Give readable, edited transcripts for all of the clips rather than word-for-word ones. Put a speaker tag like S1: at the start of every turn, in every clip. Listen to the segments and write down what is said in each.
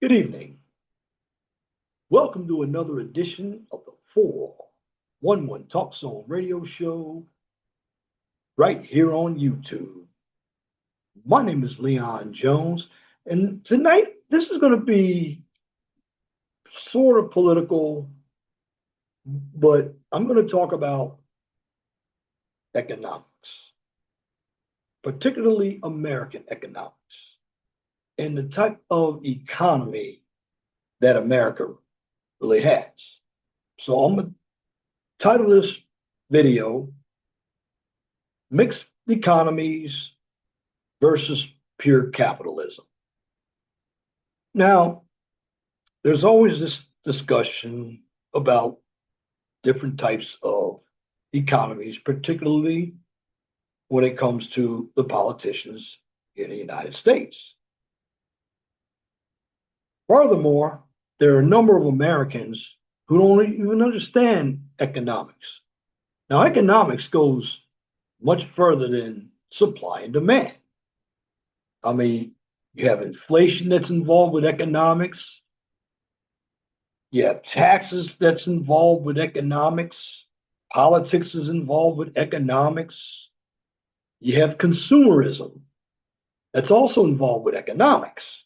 S1: Good evening. Welcome to another edition of the 411 Talk Zone radio show right here on YouTube. My name is Leon Jones, and tonight this is going to be sort of political, but I'm going to talk about economics, particularly American economics, and the type of economy that America really has. So I'm going to title this video Mixed Economies versus Pure Capitalism. Now, there's always this discussion about different types of economies, particularly when it comes to the politicians in the United States. Furthermore, there are a number of Americans who don't even understand economics. Now, economics goes much further than supply and demand. I mean, you have inflation that's involved with economics. You have taxes that's involved with economics. Politics is involved with economics. You have consumerism that's also involved with economics.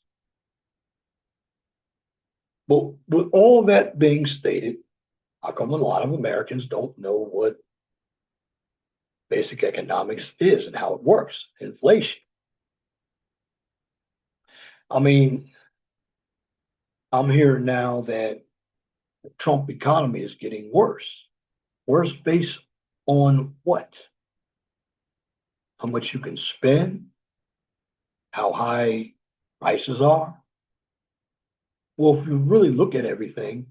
S1: But with all that being stated, how come a lot of Americans don't know what basic economics is and how it works? Inflation. I mean, I'm hearing now that the Trump economy is getting worse. Worse based on what? How much you can spend, how high prices are. Well, if you really look at everything,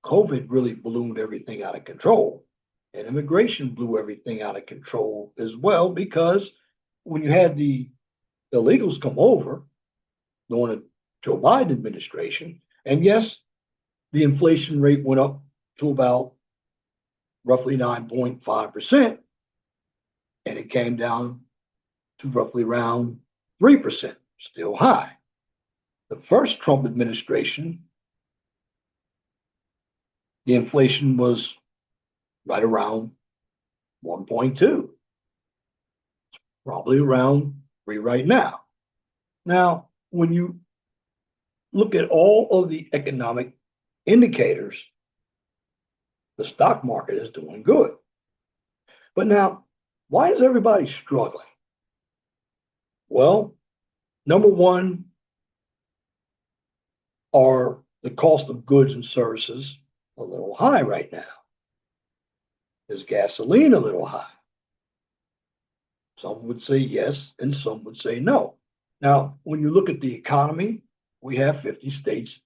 S1: COVID really ballooned everything out of control. And immigration blew everything out of control as well, because when you had the illegals come over during the Joe Biden administration, and yes, the inflation rate went up to about roughly 9.5%, and it came down to roughly around 3%, still high. The first Trump administration, the inflation was right around 1.2, probably around 3 right now. Now, when you look at all of the economic indicators, the stock market is doing good. But now, why is everybody struggling? Well, number one, are the cost of goods and services a little high right now? Is gasoline a little high? Some would say yes, and some would say no. Now, when you look at the economy, we have 50 states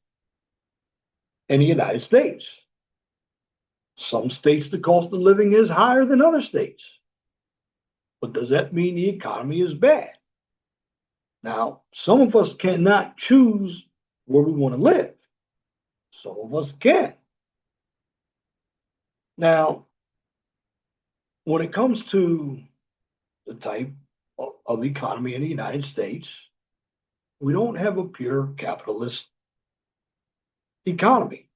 S1: in the United States. Some states, the cost of living is higher than other states. But does that mean the economy is bad? Now, some of us cannot choose where we want to live. Some of us can. Now, when it comes to the type of economy in the United States, we don't have a pure capitalist economy.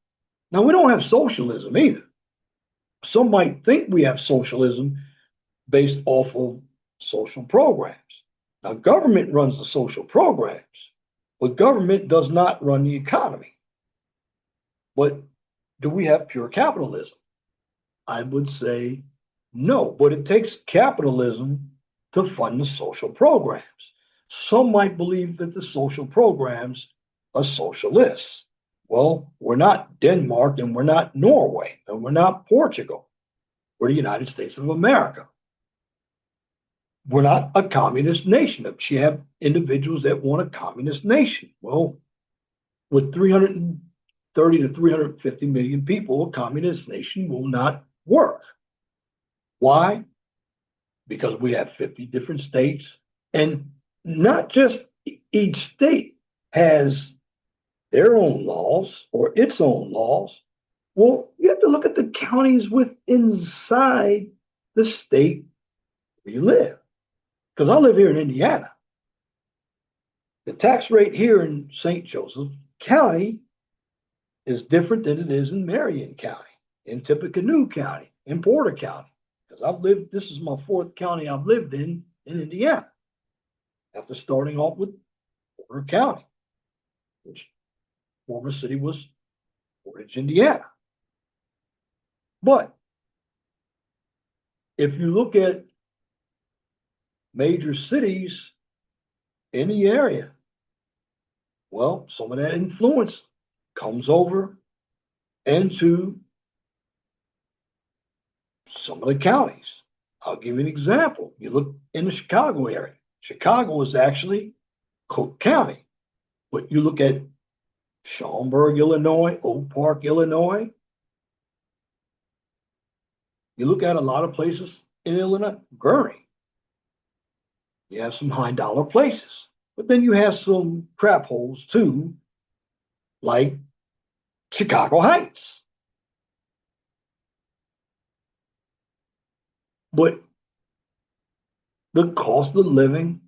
S1: Now, we don't have socialism either. Some might think we have socialism based off of social programs. Now, government runs the social programs, but government does not run the economy. But do we have pure capitalism? I would say no, but it takes capitalism to fund the social programs. Some might believe that the social programs are socialists. Well, we're not Denmark, and we're not Norway, and we're not Portugal. We're the United States of America. We're not a communist nation. If you have individuals that want a communist nation, well, with 330 to 350 million people, a communist nation will not work. Why? Because we have 50 different states, and not just each state has their own laws or its own laws. Well, you have to look at the counties inside the state where you live. Because I live here in Indiana. The tax rate here in St. Joseph County is different than it is in Marion County, in Tippecanoe County, in Porter County. Because this is my fourth county I've lived in Indiana, after starting off with Porter County, which former city was Portage, Indiana. But if you look at major cities in the area, well, some of that influence comes over into some of the counties. I'll give you an example. You look in the Chicago area. Chicago is actually Cook County. But you look at Schaumburg, Illinois, Oak Park, Illinois. You look at a lot of places in Illinois, Gurney. You have some high dollar places. But then you have some crap holes too, like Chicago Heights. But the cost of living,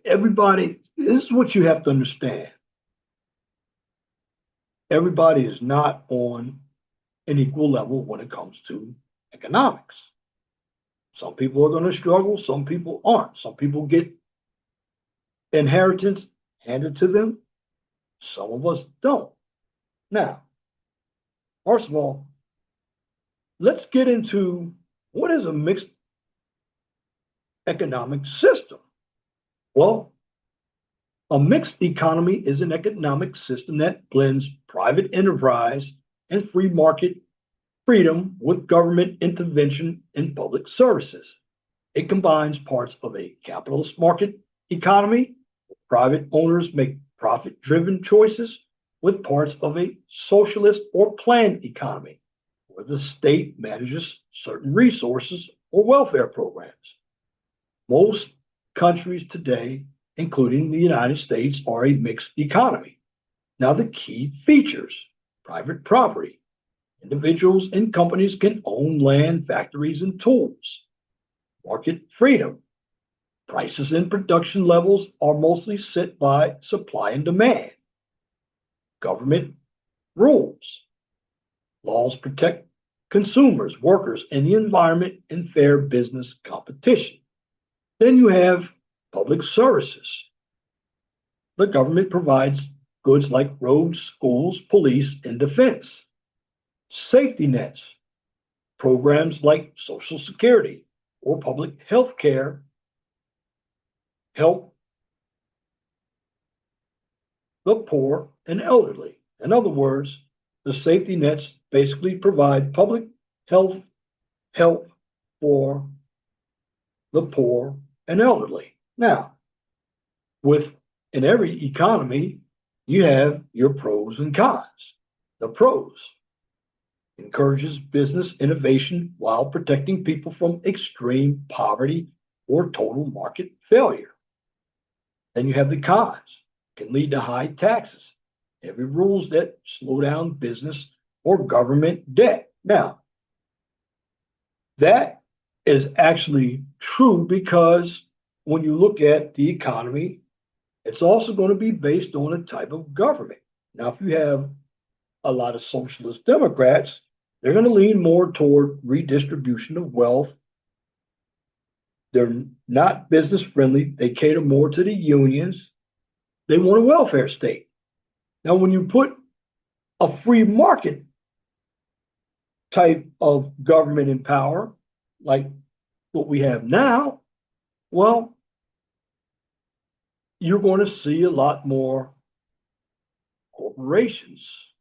S1: everybody, this is what you have to understand. Everybody is not on an equal level when it comes to economics. Some people are going to struggle, some people aren't. Some people get inheritance handed to them, some of us don't. Now, first of all, let's get into what is a mixed economic system. Well, a mixed economy is an economic system that blends private enterprise and free market freedom with government intervention in public services. It combines parts of a capitalist market economy, where private owners make profit-driven choices, with parts of a socialist or planned economy, where the state manages certain resources or welfare programs. Most countries today, including the United States, are a mixed economy. Now, the key features: private property. Individuals and companies can own land, factories, and tools. Market freedom. Prices and production levels are mostly set by supply and demand. Government rules. Laws protect consumers, workers, and the environment in fair business competition. Then you have public services. The government provides goods like roads, schools, police, and defense. Safety nets, programs like Social Security or public health care help the poor and elderly. In other words, the safety nets basically provide public health help for the poor and elderly. Now, in every economy, you have your pros and cons. The pros: encourages business innovation while protecting people from extreme poverty or total market failure. Then you have the cons: can lead to high taxes, heavy rules that slow down business or government debt. Now, that is actually true, because when you look at the economy, it's also going to be based on a type of government. Now, if you have a lot of socialist Democrats, they're going to lean more toward redistribution of wealth. They're not business friendly. They cater more to the unions. They want a welfare state. Now, when you put a free market type of government in power, like what we have now, well, you're going to see a lot more corporations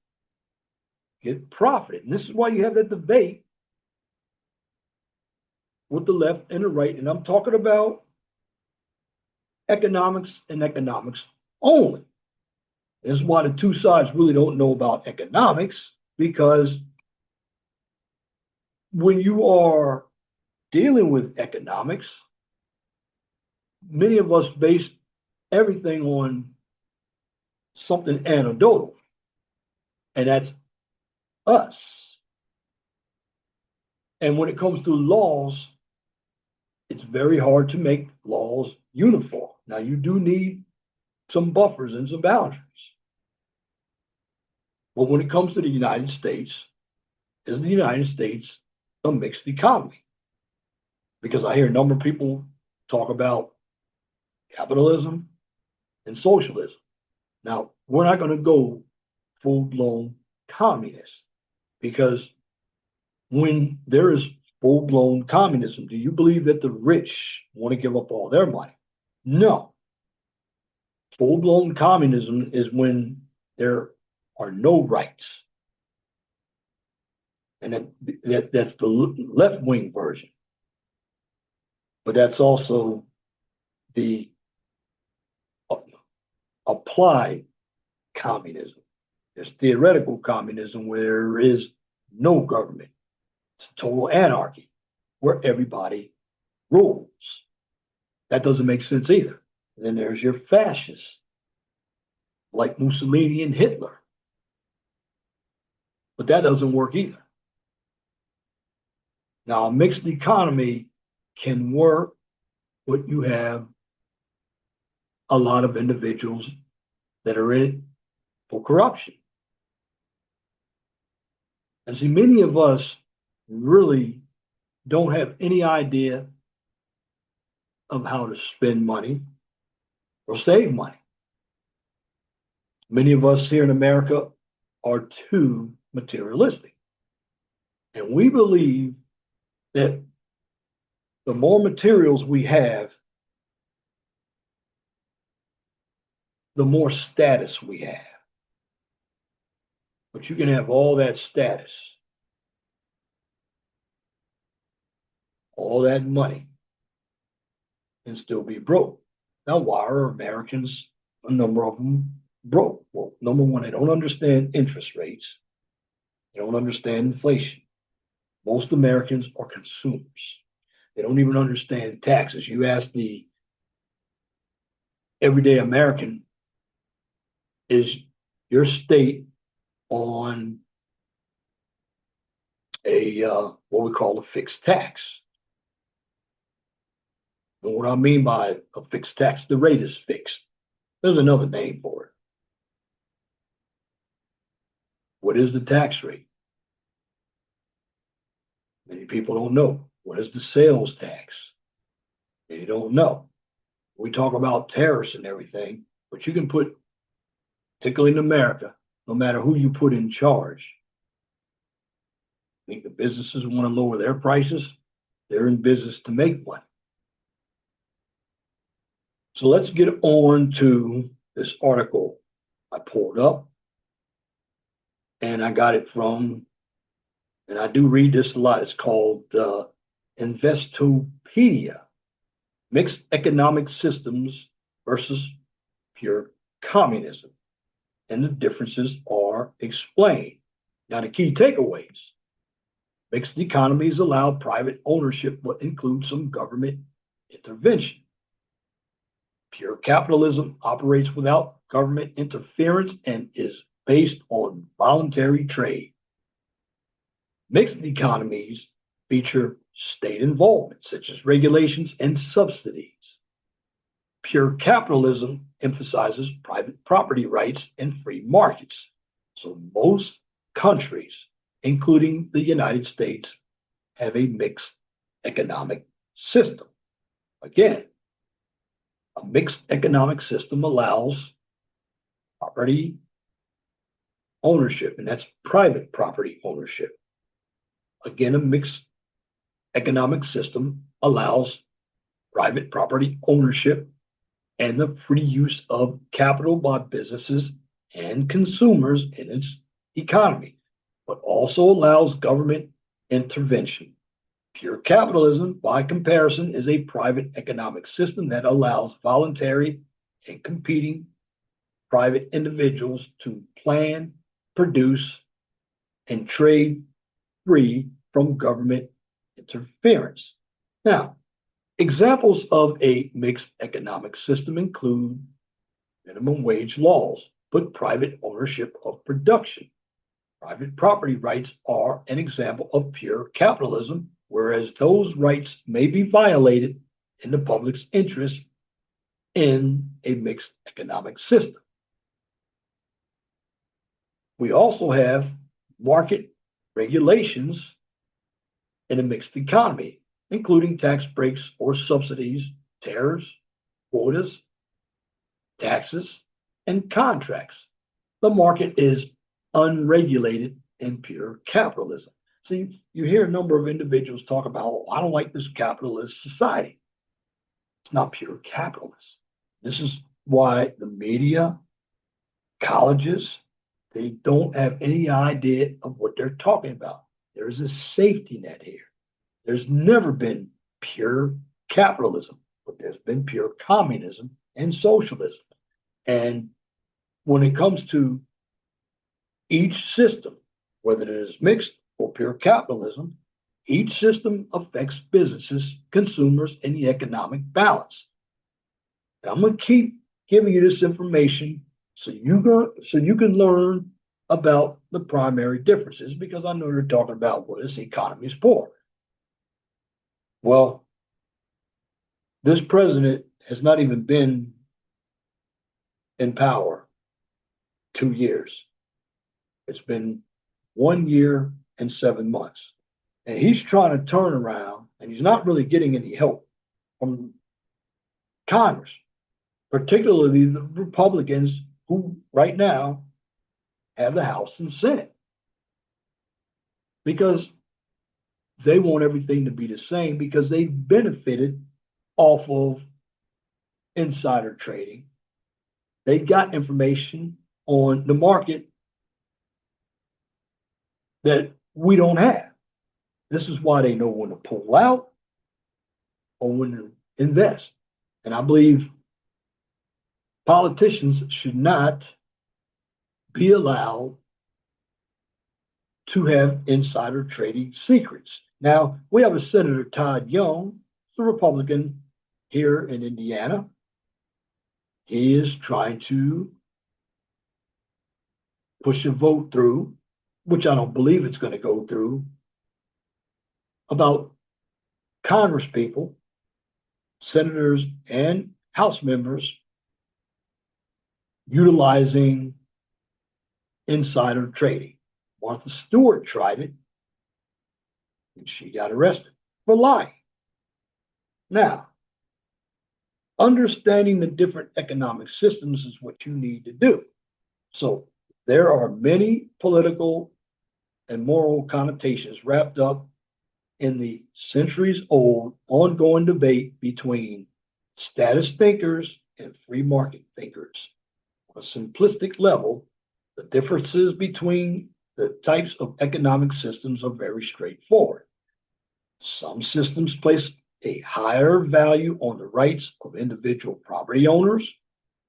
S1: get profited. And this is why you have that debate with the left and the right. And I'm talking about economics and economics only. This is why the two sides really don't know about economics, because when you are dealing with economics, many of us base everything on something anecdotal, and that's us. And when it comes to laws, it's very hard to make laws uniform. Now, you do need some buffers and some boundaries. But when it comes to the United States, is the United States a mixed economy? Because I hear a number of people talk about capitalism and socialism. Now, we're not going to go full blown communist because when there is full blown communism, do you believe that the rich want to give up all their money? No. Full blown communism is when there are no rights. And that's the left wing version. But that's also the applied communism. There's theoretical communism where there is no government. It's total anarchy where everybody rules. That doesn't make sense either. And then there's your fascists like Mussolini and Hitler. But that doesn't work either. Now, a mixed economy can work, but you have a lot of individuals that are in it for corruption. And see, many of us really don't have any idea of how to spend money or save money. Many of us here in America are too materialistic. And we believe that the more materials we have, the more status we have. But you can have all that status, all that money, and still be broke. Now, why are Americans, a number of them, broke? Well, number one, they don't understand interest rates. They don't understand inflation. Most Americans are consumers. They don't even understand taxes. You ask the everyday American, is your state on a what we call a fixed tax? And what I mean by a fixed tax, the rate is fixed. There's another name for it. What is the tax rate? Many people don't know. What is the sales tax? They don't know. We talk about tariffs and everything, but you can put, particularly in America, no matter who you put in charge. I think the businesses want to lower their prices. They're in business to make money. So let's get on to this article I pulled up. And I got it from, and I do read this a lot, it's called Investopedia, Mixed Economic Systems versus Pure Communism. And the differences are explained. Now, the key takeaways: mixed economies allow private ownership, but include some government intervention. Pure capitalism operates without government interference and is based on voluntary trade. Mixed economies feature state involvement, such as regulations and subsidies. Pure capitalism emphasizes private property rights and free markets. So most countries, including the United States, have a mixed economic system. Again, a mixed economic system allows property ownership, and that's private property ownership. Again, a mixed economic system allows private property ownership and the free use of capital by businesses and consumers in its economy, but also allows government intervention. Pure capitalism, by comparison, is a private economic system that allows voluntary and competing private individuals to plan, produce, and trade free from government interference. Now, examples of a mixed economic system include minimum wage laws, but private ownership of production. Private property rights are an example of pure capitalism, whereas those rights may be violated in the public's interest in a mixed economic system. We also have market regulations in a mixed economy, including tax breaks or subsidies, tariffs, quotas, taxes, and contracts. The market is unregulated in pure capitalism. See, you hear a number of individuals talk about, oh, I don't like this capitalist society. It's not pure capitalist. This is why the media, colleges, they don't have any idea of what they're talking about. There's a safety net here. There's never been pure capitalism, but there's been pure communism and socialism. And when it comes to each system, whether it is mixed or pure capitalism, each system affects businesses, consumers, and the economic balance. Now, I'm going to keep giving you this information so you can learn about the primary differences, because I know you're talking about, well, this economy is poor. Well, this president has not even been in power 2 years. It's been 1 year and 7 months. And he's trying to turn around, and he's not really getting any help from Congress, particularly the Republicans who right now have the House and Senate, because they want everything to be the same, because they benefited off of insider trading. They got information on the market that we don't have. This is why they know when to pull out or when to invest. And I believe politicians should not be allowed to have insider trading secrets. Now, we have a Senator Todd Young, the Republican here in Indiana. He is trying to push a vote through, which I don't believe it's going to go through, about Congress people, senators, and House members utilizing insider trading. Martha Stewart tried it, and she got arrested for lying. Now, understanding the different economic systems is what you need to do. So there are many political and moral connotations wrapped up in the centuries old ongoing debate between status thinkers and free market thinkers. On a simplistic level, the differences between the types of economic systems are very straightforward. Some systems place a higher value on the rights of individual property owners,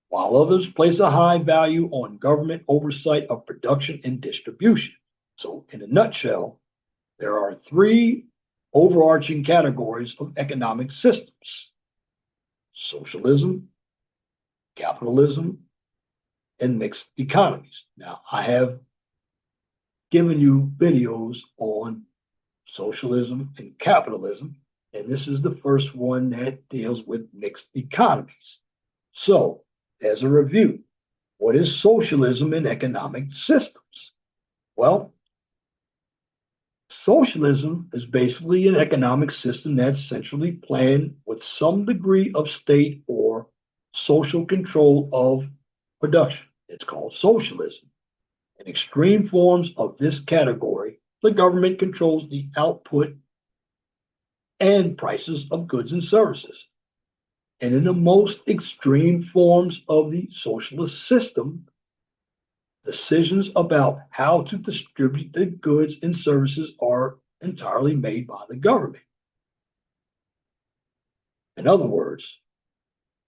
S1: while others place a high value on government oversight of production and distribution. So, in a nutshell, there are three overarching categories of economic systems: socialism, capitalism, and mixed economies. Now, I have given you videos on socialism and capitalism, and this is the first one that deals with mixed economies. So, as a review, what is socialism in economic systems? Well, socialism is basically an economic system that's centrally planned with some degree of state or social control of production. It's called socialism. In extreme forms of this category, the government controls the output and prices of goods and services. And in the most extreme forms of the socialist system, decisions about how to distribute the goods and services are entirely made by the government. In other words,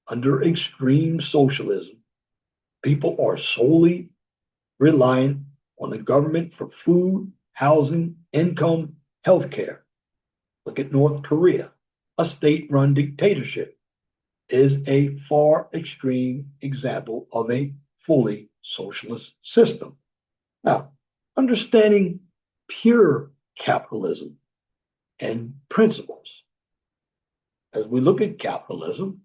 S1: under extreme socialism, people are solely reliant on the government for food, housing, income, healthcare. Look at North Korea. A state-run dictatorship is a far extreme example of a fully socialist system. Now, understanding pure capitalism and principles. As we look at capitalism,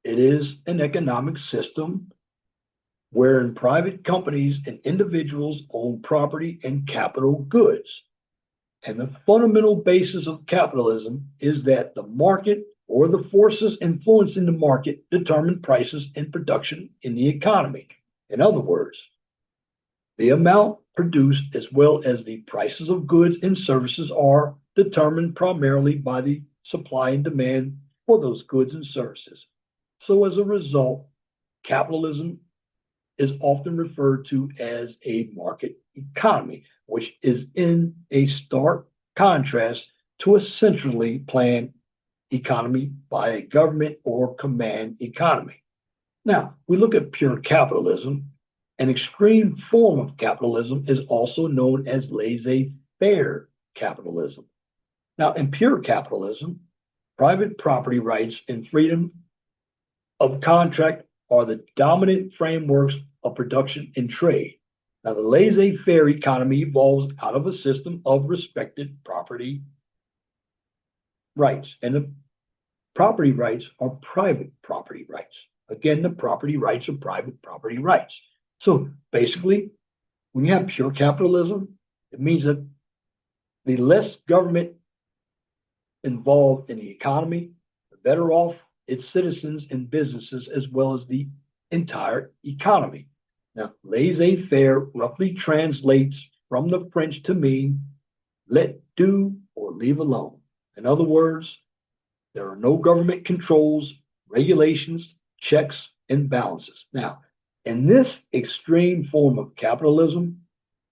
S1: It is an economic system wherein private companies and individuals own property and capital goods. And the fundamental basis of capitalism is that the market or the forces influencing the market determine prices and production in the economy. In other words, the amount produced as well as the prices of goods and services are determined primarily by the supply and demand for those goods and services. So as a result, capitalism is often referred to as a market economy, which is in a stark contrast to a centrally planned economy by a government or command economy. Now, we look at pure capitalism. An extreme form of capitalism is also known as laissez-faire capitalism. Now, in pure capitalism, private property rights and freedom of contract are the dominant frameworks of production and trade. Now, the laissez-faire economy evolves out of a system of respected property rights, and the property rights are private property rights. Again, the property rights are private property rights. So basically, when you have pure capitalism, it means that the less government involved in the economy, the better off its citizens and businesses, as well as the entire economy. Now, laissez-faire roughly translates from the French to mean let do or leave alone. In other words, there are no government controls, regulations, checks, and balances. Now, in this extreme form of capitalism,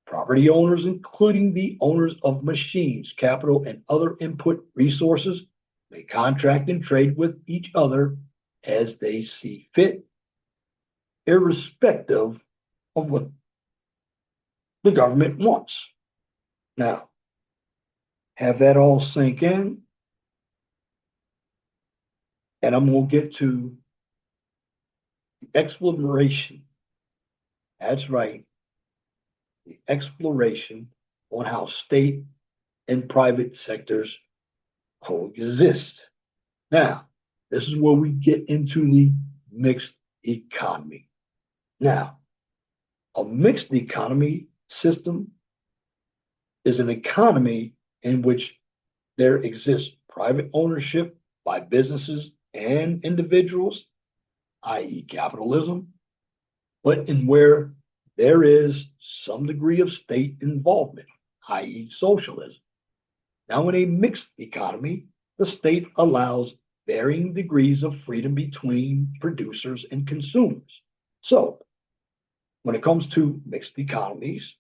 S1: property owners, including the owners of machines, capital, and other input resources, may contract and trade with each other as they see fit, irrespective of what the government wants. Now, have that all sink in, and I'm going to get to the exploration. That's right, the exploration on how state and private sectors coexist. Now, this is where we get into the mixed economy. Now, a mixed economy system is an economy in which there exists private ownership by businesses and individuals, i.e., capitalism, but in where there is some degree of state involvement, i.e., socialism. Now, in a mixed economy, the state allows varying degrees of freedom between producers and consumers. So, when it comes to mixed economies,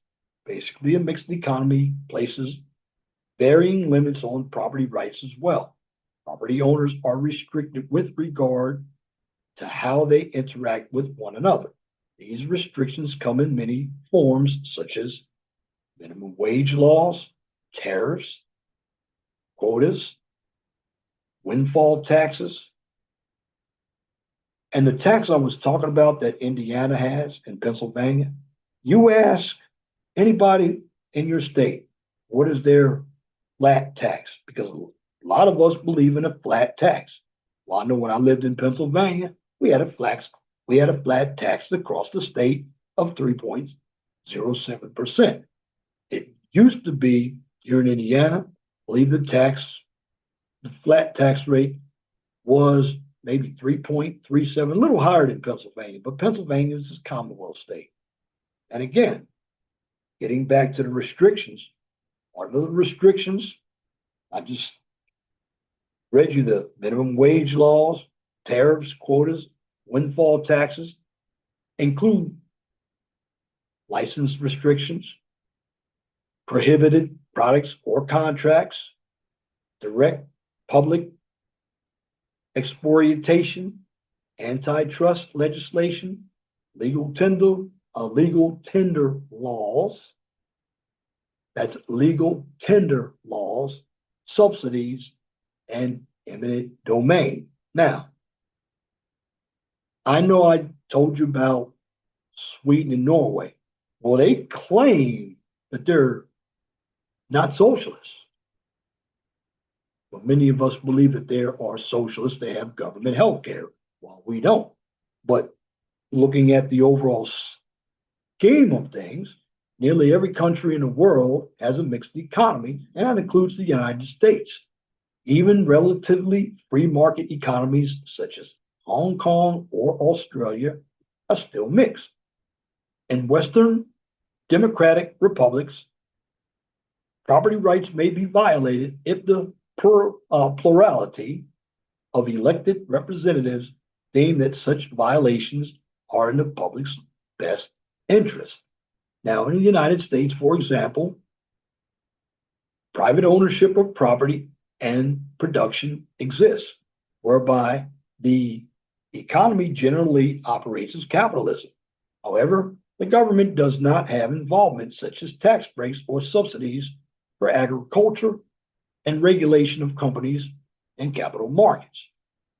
S1: basically a mixed economy places varying limits on property rights as well. Property owners are restricted with regard to how they interact with one another. These restrictions come in many forms, such as minimum wage laws, tariffs, quotas, windfall taxes. And the tax I was talking about that Indiana has in Pennsylvania, you ask anybody in your state, what is their flat tax? Because a lot of us believe in a flat tax. Well, I know when I lived in Pennsylvania, we had a flat tax across the state of 3.07%. It used to be here in Indiana, I believe the flat tax rate was maybe 3.37, a little higher than Pennsylvania, but Pennsylvania is a Commonwealth state. And again, getting back to the restrictions, part of the restrictions, I just read you the minimum wage laws, tariffs, quotas, windfall taxes, include license restrictions, prohibited products or contracts, direct public exploitation, antitrust legislation, legal tender laws. That's legal tender laws, subsidies, and eminent domain. Now, I know I told you about Sweden and Norway. Well, they claim that they're not socialists. But many of us believe that they are socialists. They have government health care. Well, we don't. But looking at the overall scheme of things, nearly every country in the world has a mixed economy, and that includes the United States. Even relatively free market economies such as Hong Kong or Australia are still mixed. In Western democratic republics, property rights may be violated if the plurality of elected representatives deem that such violations are in the public's best interest. Now, in the United States, for example, private ownership of property and production exists, whereby the economy generally operates as capitalism. However, the government does not have involvement such as tax breaks or subsidies for agriculture and regulation of companies and capital markets.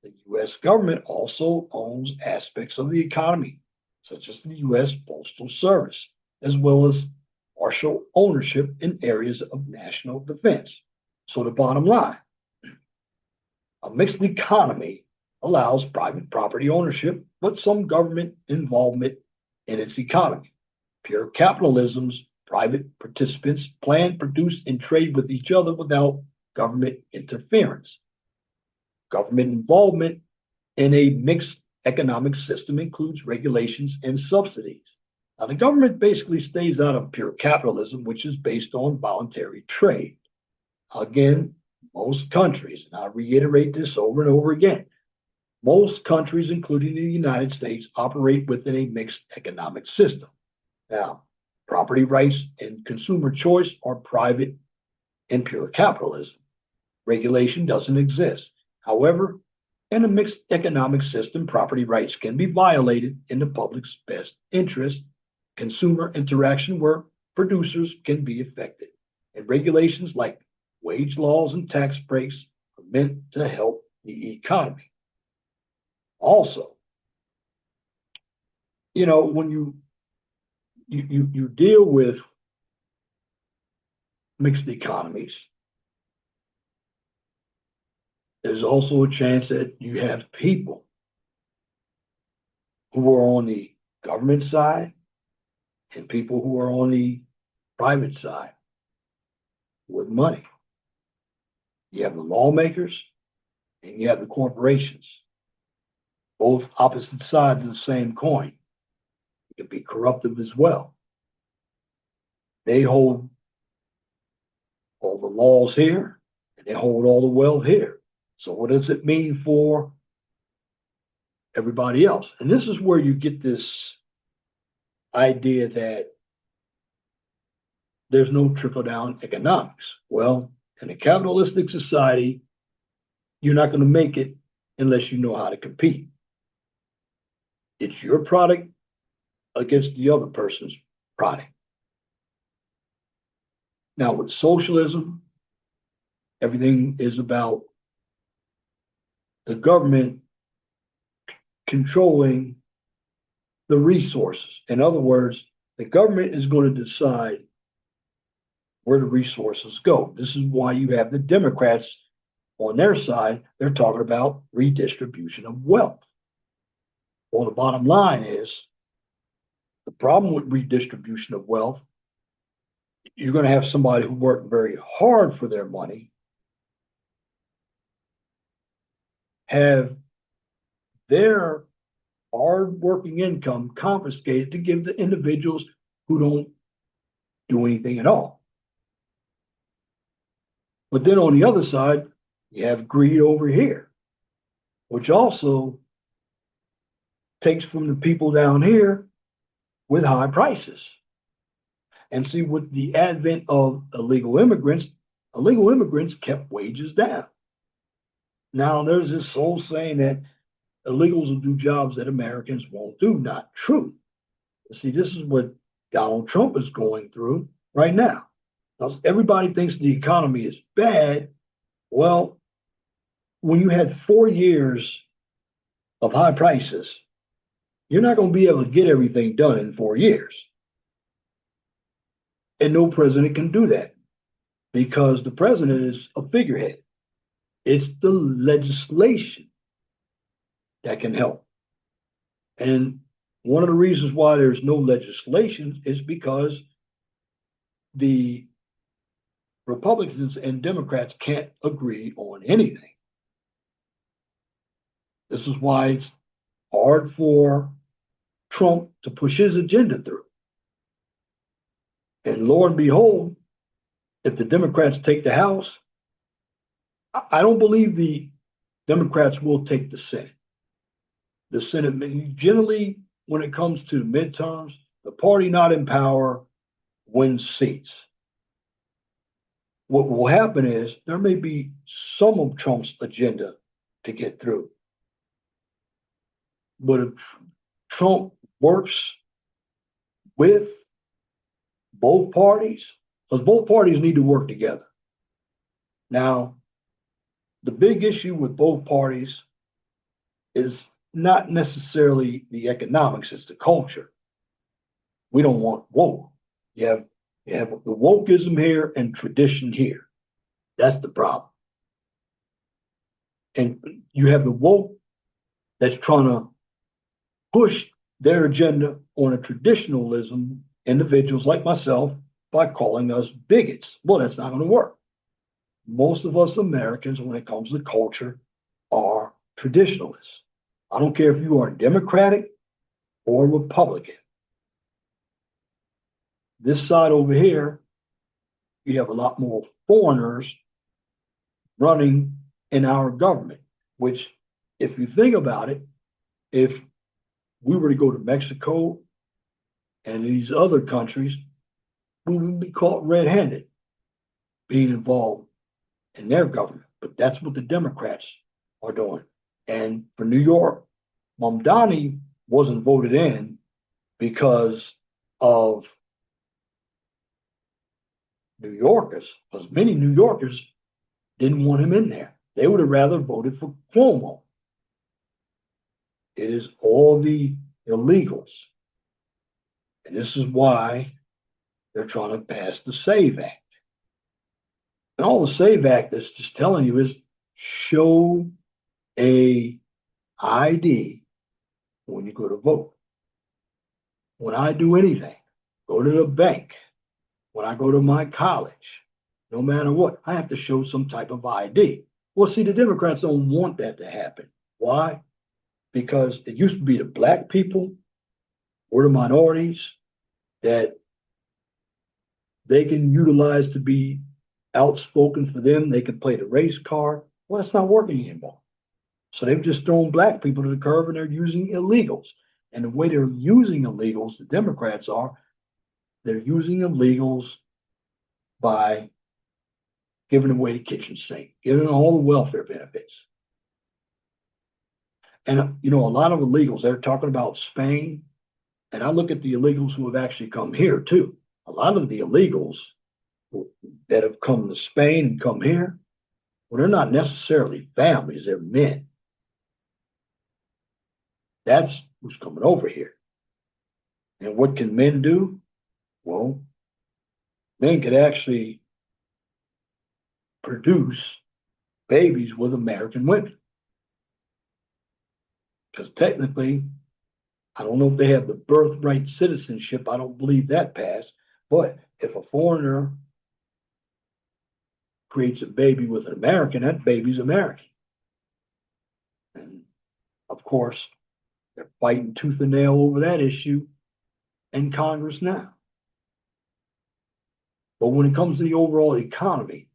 S1: The US government also owns aspects of the economy, such as the US Postal Service, as well as partial ownership in areas of national defense. So the bottom line, a mixed economy allows private property ownership, but some government involvement in its economy. Pure capitalism's private participants plan, produce, and trade with each other without government interference. Government involvement in a mixed economic system includes regulations and subsidies. Now, the government basically stays out of pure capitalism, which is based on voluntary trade. Again, most countries, and I reiterate this over and over again, most countries, including the United States, operate within a mixed economic system. Now, property rights and consumer choice are private in pure capitalism. Regulation doesn't exist. However, in a mixed economic system, property rights can be violated in the public's best interest. Consumer interaction where producers can be affected. And regulations like wage laws and tax breaks are meant to help the economy. Also, when you deal with mixed economies, there's also a chance that you have people who are on the government side and people who are on the private side with money. You have the lawmakers and you have the corporations, both opposite sides of the same coin. It can be corruptive as well. They hold all the laws here and they hold all the wealth here. So what does it mean for everybody else? And this is where you get this idea that there's no trickle down economics. Well, in a capitalistic society, you're not going to make it unless you know how to compete. It's your product against the other person's product. Now, with socialism, everything is about the government controlling the resources. In other words, the government is going to decide where the resources go. This is why you have the Democrats on their side. They're talking about redistribution of wealth. Well, the bottom line is the problem with redistribution of wealth, you're going to have somebody who worked very hard for their money have their hard working income confiscated to give to individuals who don't do anything at all. But then on the other side, you have greed over here, which also takes from the people down here with high prices. And see, with the advent of illegal immigrants kept wages down. Now, there's this whole saying that illegals will do jobs that Americans won't do. Not true. See, this is what Donald Trump is going through right now. Now, everybody thinks the economy is bad. Well, when you had 4 years of high prices, you're not going to be able to get everything done in 4 years. And no president can do that because the president is a figurehead. It's the legislation that can help. And one of the reasons why there's no legislation is because the Republicans and Democrats can't agree on anything. This is why it's hard for Trump to push his agenda through. And lo and behold, if the Democrats take the House, I don't believe the Democrats will take the Senate. The Senate, generally, when it comes to midterms, the party not in power wins seats. What will happen is there may be some of Trump's agenda to get through. But if Trump works with both parties, because both parties need to work together. Now, the big issue with both parties is not necessarily the economics, it's the culture. We don't want woke. You have the wokeism here and tradition here. That's the problem. And you have the woke that's trying to push their agenda on a traditionalism, individuals like myself, by calling us bigots. Well, that's not going to work. Most of us Americans, when it comes to culture, are traditionalists. I don't care if you are Democratic or Republican. This side over here, you have a lot more foreigners running in our government, which, if you think about it, if we were to go to Mexico and these other countries, we would be caught red-handed being involved in their government. But that's what the Democrats are doing. And for New York, Mamdani wasn't voted in because of New Yorkers, because many New Yorkers didn't want him in there. They would have rather voted for Cuomo. It is all the illegals. And this is why they're trying to pass the SAVE Act. And all the SAVE Act is just telling you is show a ID when you go to vote. When I do anything, go to the bank, when I go to my college, no matter what, I have to show some type of ID. Well, see, the Democrats don't want that to happen. Why? Because it used to be the black people or the minorities that they can utilize to be outspoken for them. They can play the race card. Well, it's not working anymore. So they've just thrown black people to the curb and they're using illegals. And the way they're using illegals, the Democrats are, they're using illegals by giving away the kitchen sink, giving all the welfare benefits. And, you know, a lot of illegals, they're talking about Spain. And I look at the illegals who have actually come here too. A lot of the illegals that have come to Spain and come here, well, they're not necessarily families, they're men. That's who's coming over here. And what can men do? Well, men could actually produce babies with American women. Because technically, I don't know if they have the birthright citizenship. I don't believe that passed. But if a foreigner creates a baby with an American, that baby's American. And of course, they're fighting tooth and nail over that issue in Congress now. But when it comes to the overall economy,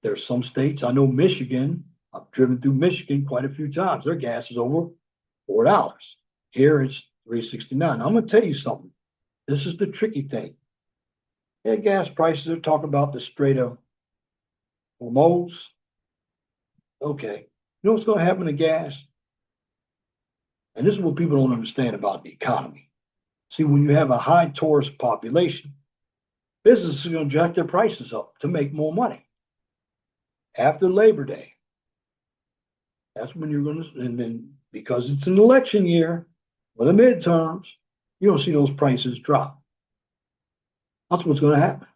S1: there's some states, I know Michigan, I've driven through Michigan quite a few times. Their gas is over $4. Here it's $3.69. I'm going to tell you something. This is the tricky thing. Yeah, gas prices are talking about the Strait of Hormuz. Okay. You know what's going to happen to gas? And this is what people don't understand about the economy. See, when you have a high tourist population, businesses are going to jack their prices up to make more money. After Labor Day, that's when you're going to, and then because it's an election year for the midterms, you'll see those prices drop. That's what's going to happen.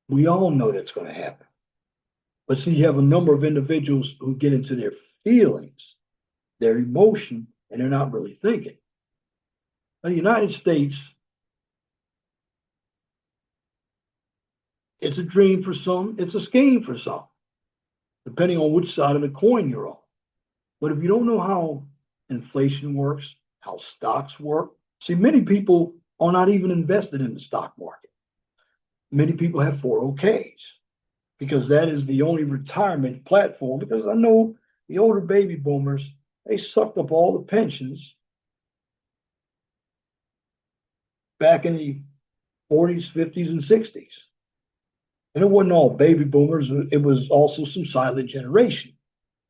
S1: We all know that's going to happen. But see, you have a number of individuals who get into their feelings their emotion, and they're not really thinking. In the United States, it's a dream for some, it's a scheme for some, depending on which side of the coin you're on. But if you don't know how inflation works, how stocks work, see, many people are not even invested in the stock market. Many people have 401ks because that is the only retirement platform. Because I know the older baby boomers, they sucked up all the pensions back in the 40s, 50s, and 60s. And it wasn't all baby boomers, it was also some silent generation.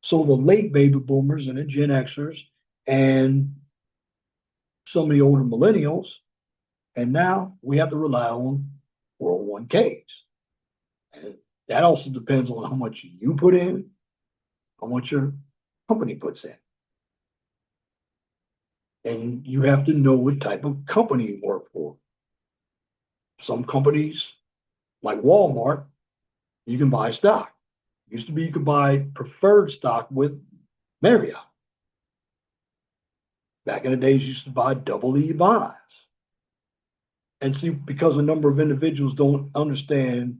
S1: So the late baby boomers and the Gen Xers and some of the older millennials, and now we have to rely on 401ks. And that also depends on how much you put in, how much your company puts in. And you have to know what type of company you work for. Some companies, like Walmart, you can buy stock. Used to be you could buy preferred stock with Marriott. Back in the days, you used to buy double E bonds. And see, because a number of individuals don't understand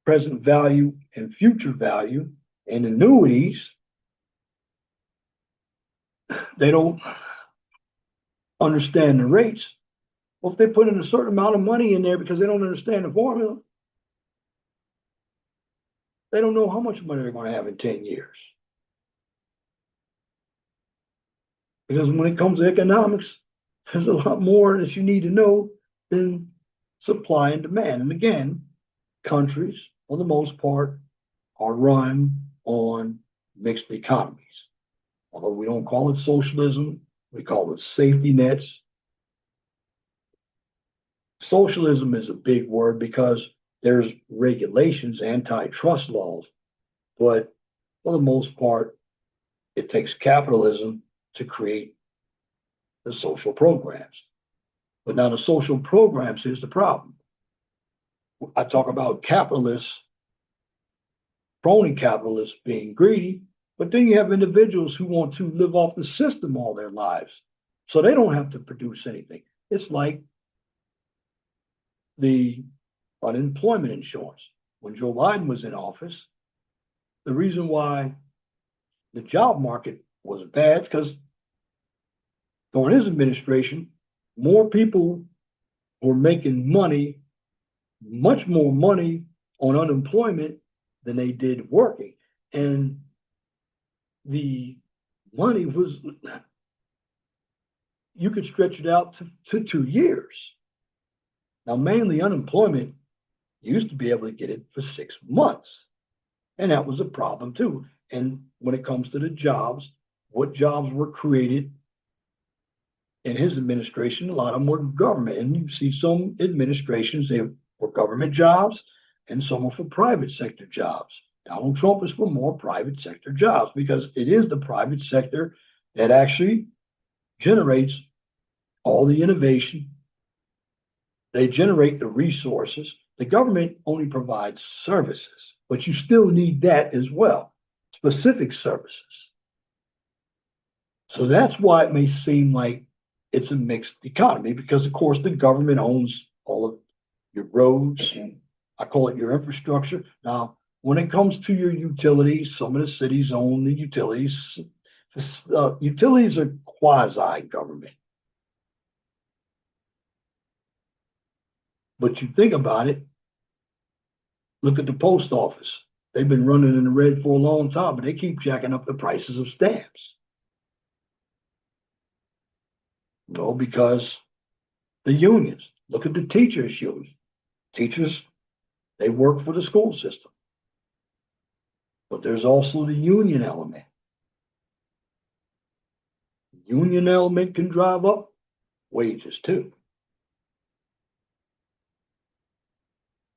S1: present value and future value and annuities, they don't understand the rates. Well, if they put in a certain amount of money in there because they don't understand the formula, they don't know how much money they're going to have in 10 years. Because when it comes to economics, there's a lot more that you need to know than supply and demand. And again, countries, for the most part, are run on mixed economies. Although we don't call it socialism, we call it safety nets. Socialism is a big word because there's regulations, antitrust laws, but for the most part, it takes capitalism to create the social programs. But now the social programs, here's the problem. I talk about capitalists, crony capitalists being greedy, but then you have individuals who want to live off the system all their lives. So they don't have to produce anything. It's like the unemployment insurance. When Joe Biden was in office, the reason why the job market was bad because during his administration, more people were making money, much more money on unemployment than they did working. And the money was, you could stretch it out to 2 years. Now, mainly unemployment, you used to be able to get it for 6 months. And that was a problem too. And when it comes to the jobs, what jobs were created in his administration, a lot of them were government. And you see some administrations, they were government jobs and some are for private sector jobs. Donald Trump is for more private sector jobs because it is the private sector that actually generates all the innovation. They generate the resources. The government only provides services, but you still need that as well, specific services. So that's why it may seem like it's a mixed economy because, of course, the government owns all of your roads. I call it your infrastructure. Now, when it comes to your utilities, some of the cities own the utilities. Utilities are quasi-government. But you think about it, look at the post office. They've been running in the red for a long time, but they keep jacking up the prices of stamps. No, because the unions. Look at the teachers' union. Teachers, they work for the school system. But there's also the union element. Union element can drive up wages too.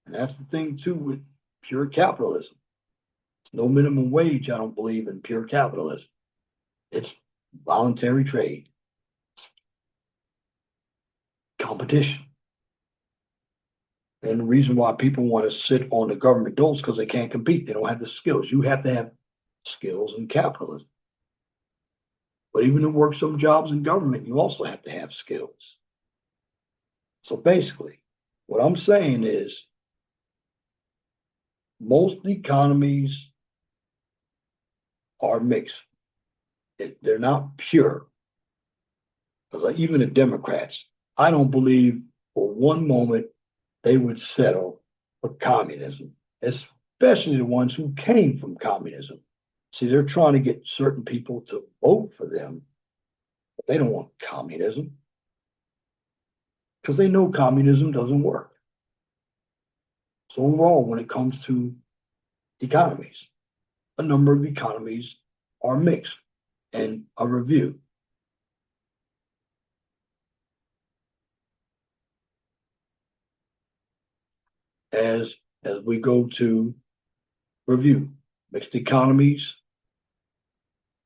S1: And that's the thing too with pure capitalism. It's no minimum wage. I don't believe in pure capitalism. It's voluntary trade, competition. And the reason why people want to sit on the government doles because they can't compete. They don't have the skills. You have to have skills in capitalism. But even to work some jobs in government, you also have to have skills. So basically, what I'm saying is most economies are mixed. They're not pure. Because like even the Democrats, I don't believe for one moment they would settle for communism, especially the ones who came from communism. See, they're trying to get certain people to vote for them, but they don't want communism because they know communism doesn't work. So overall, when it comes to economies, a number of economies are mixed. And a review. As we go to review, mixed economies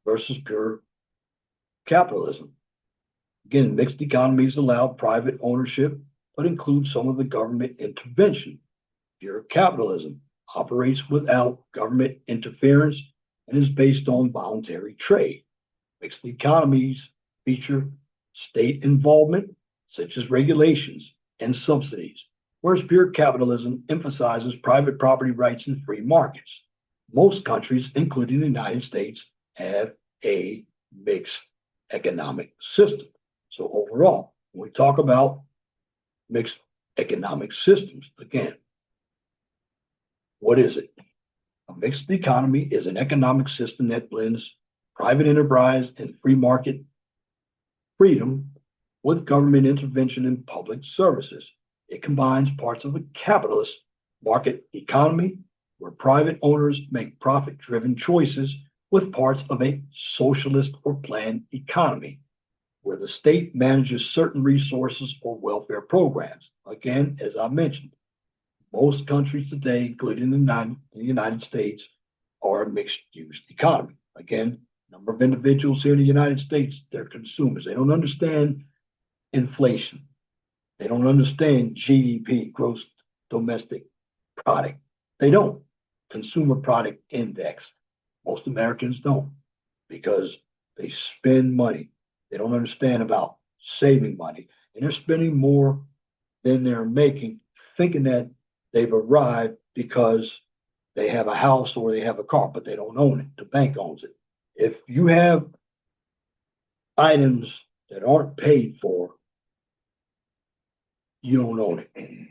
S1: versus pure capitalism. Again, mixed economies allow private ownership, but include some of the government intervention. Pure capitalism operates without government interference and is based on voluntary trade. Mixed economies feature state involvement, such as regulations and subsidies, whereas pure capitalism emphasizes private property rights and free markets. Most countries, including the United States, have a mixed economic system. So overall, when we talk about mixed economic systems, again, what is it? A mixed economy is an economic system that blends private enterprise and free market freedom with government intervention in public services. It combines parts of a capitalist market economy where private owners make profit driven choices with parts of a socialist or planned economy where the state manages certain resources or welfare programs. Again, as I mentioned, most countries today, including the United States, are a mixed use economy. Again, number of individuals here in the United States, they're consumers. They don't understand inflation. They don't understand GDP, gross domestic product. They don't. Consumer product index. Most Americans don't because they spend money. They don't understand about saving money. And they're spending more than they're making, thinking that they've arrived because they have a house or they have a car, but they don't own it. The bank owns it. If you have items that aren't paid for, you don't own it.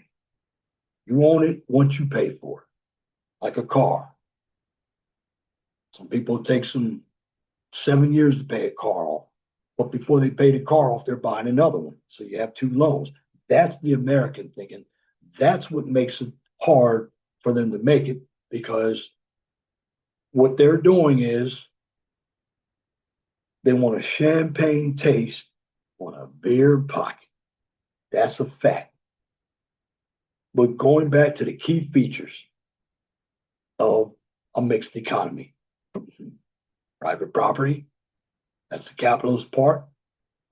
S1: You own it once you pay for it, like a car. Some people take 7 years to pay a car off, but before they pay the car off, they're buying another one. So you have two loans. That's the American thinking. That's what makes it hard for them to make it because what they're doing is they want a champagne taste on a beer pocket. That's a fact. But going back to the key features of a mixed economy, private property, that's the capitalist part,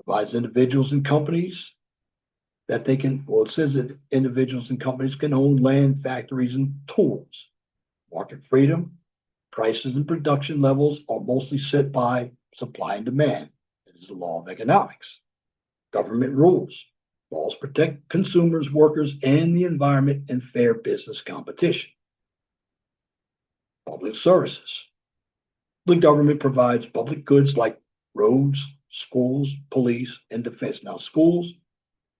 S1: provides individuals and companies that they can, well, it says that individuals and companies can own land, factories, and tools. Market freedom, prices and production levels are mostly set by supply and demand. It is the law of economics. Government rules. Laws protect consumers, workers, and the environment and fair business competition. Public services. The government provides public goods like roads, schools, police, and defense. Now, schools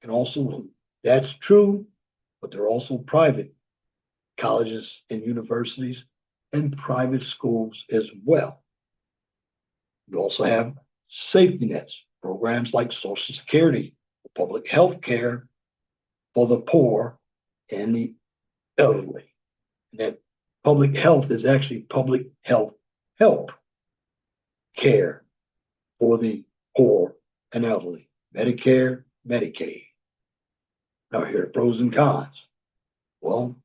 S1: can also, that's true, but they're also private colleges and universities and private schools as well. You also have safety nets, programs like Social Security, public health care for the poor and the elderly. And that public health is actually public health help care for the poor and elderly. Medicare, Medicaid. Now here are pros and cons. Well,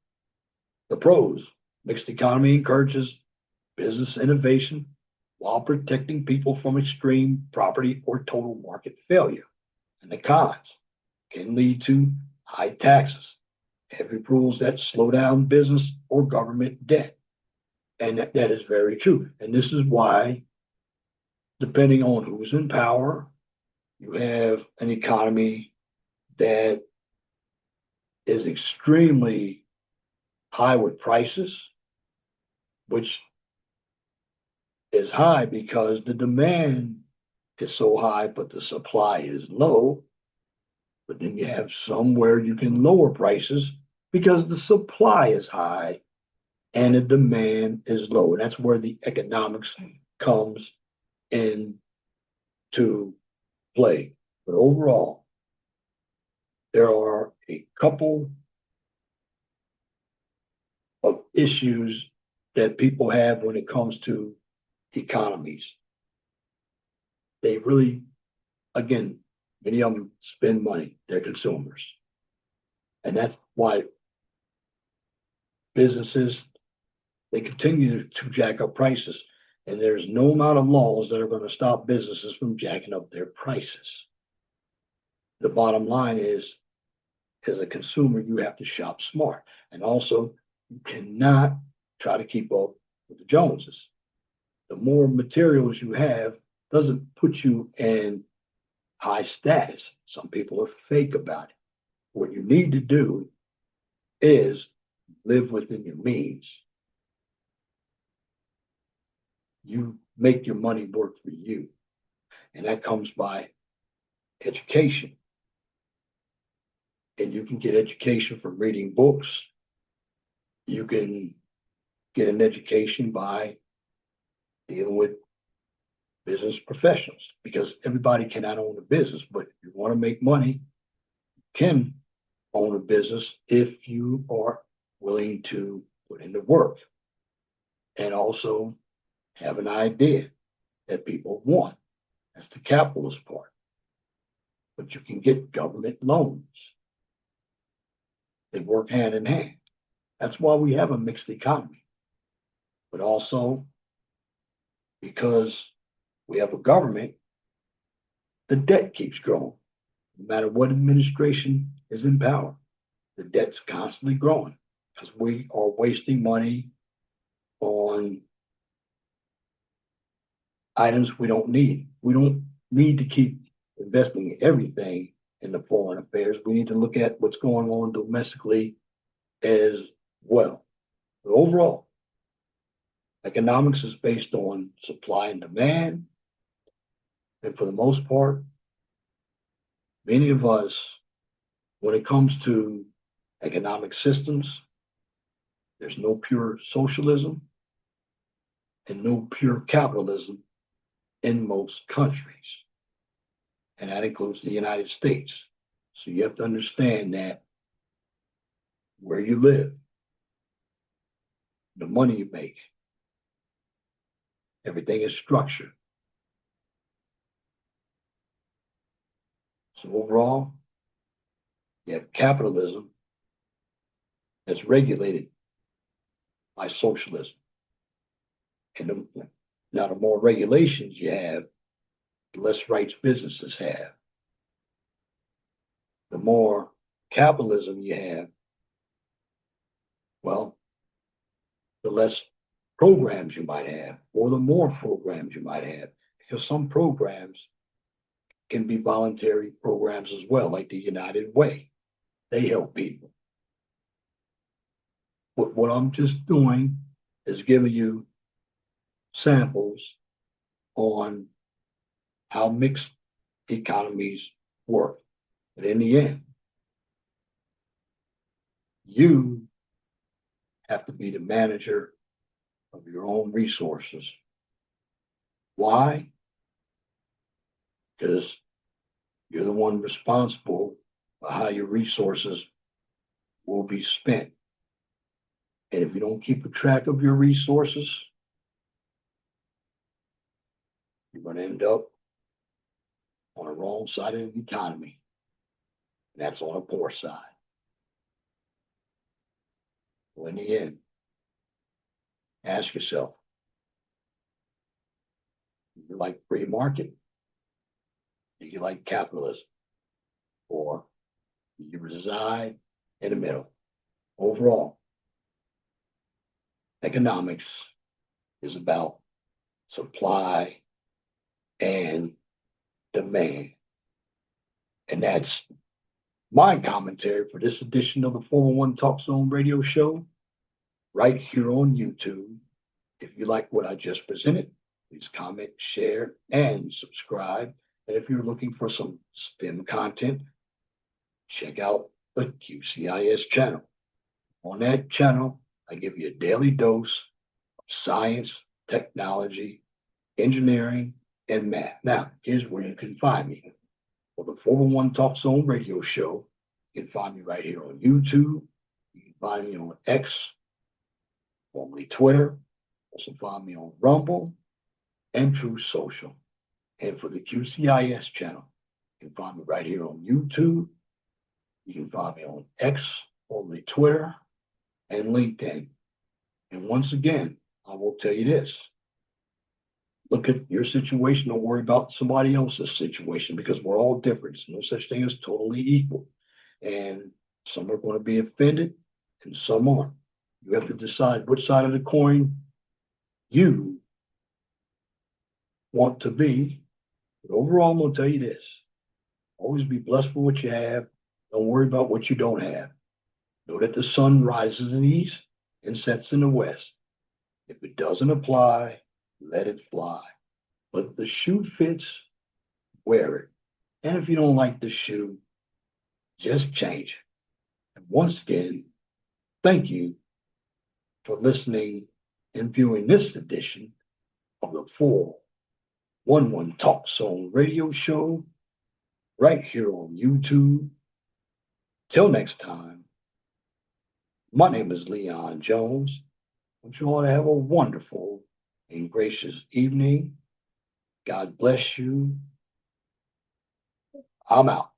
S1: the pros, mixed economy encourages business innovation while protecting people from extreme property or total market failure. And the cons can lead to high taxes, heavy rules that slow down business or government debt. And that is very true. And this is why depending on who's in power, you have an economy that is extremely high with prices, which is high because the demand is so high, but the supply is low. But then you have somewhere you can lower prices because the supply is high and the demand is low. And that's where the economics comes into play. But overall, there are a couple of issues that people have when it comes to economies. They really, again, many of them spend money, they're consumers. And that's why businesses, they continue to jack up prices. And there's no amount of laws that are going to stop businesses from jacking up their prices. The bottom line is, as a consumer, you have to shop smart. And also, you cannot try to keep up with the Joneses. The more materials you have doesn't put you in high status. Some people are fake about it. What you need to do is live within your means. You make your money work for you. And that comes by education. And you can get education from reading books. You can get an education by dealing with business professionals because everybody cannot own a business. But if you want to make money, you can own a business if you are willing to put in the work and also have an idea that people want. That's the capitalist part. But you can get government loans. They work hand in hand. That's why we have a mixed economy. But also because we have a government, the debt keeps growing. No matter what administration is in power, the debt's constantly growing because we are wasting money on items we don't need. We don't need to keep investing everything in the foreign affairs. We need to look at what's going on domestically as well. But overall, economics is based on supply and demand. And for the most part, many of us, when it comes to economic systems, there's no pure socialism and no pure capitalism in most countries. And that includes the United States. So you have to understand that where you live, the money you make, everything is structured. So overall, you have capitalism that's regulated by socialism. And now the more regulations you have, the less rights businesses have. The more capitalism you have, well, the less programs you might have, or the more programs you might have, because some programs can be voluntary programs as well, like the United Way. They help people. But what I'm just doing is giving you samples on how mixed economies work. But in the end, you have to be the manager of your own resources. Why? Because you're the one responsible for how your resources will be spent. And if you don't keep a track of your resources, you're going to end up on the wrong side of the economy. And that's on the poor side. So in the end, ask yourself, do you like free market? Do you like capitalism? Or do you reside in the middle? Overall, economics is about supply and demand. And that's my commentary for this edition of the 401 Talk Zone radio show right here on YouTube. If you like what I just presented, please comment, share, and subscribe. And if you're looking for some STEM content, check out the QCIS channel. On that channel, I give you a daily dose of science, technology, engineering, and math. Now, here's where you can find me. For the 401 Talk Zone radio show, you can find me right here on YouTube. You can find me on X, formerly Twitter. Also find me on Rumble and True Social. And for the QCIS channel, you can find me right here on YouTube. You can find me on X, formerly Twitter, and LinkedIn. And once again, I will tell you this. Look at your situation. Don't worry about somebody else's situation because we're all different. There's no such thing as totally equal. And some are going to be offended and some aren't. You have to decide which side of the coin you want to be. But overall, I'm going to tell you this. Always be blessed with what you have. Don't worry about what you don't have. Know that the sun rises in the east and sets in the west. If it doesn't apply, let it fly. But if the shoe fits, wear it. And if you don't like the shoe, just change it. And once again, thank you for listening and viewing this edition of the 411 Talk Zone radio show right here on YouTube. Till next time, my name is Leon Jones. I want you all to have a wonderful and gracious evening. God bless you. I'm out.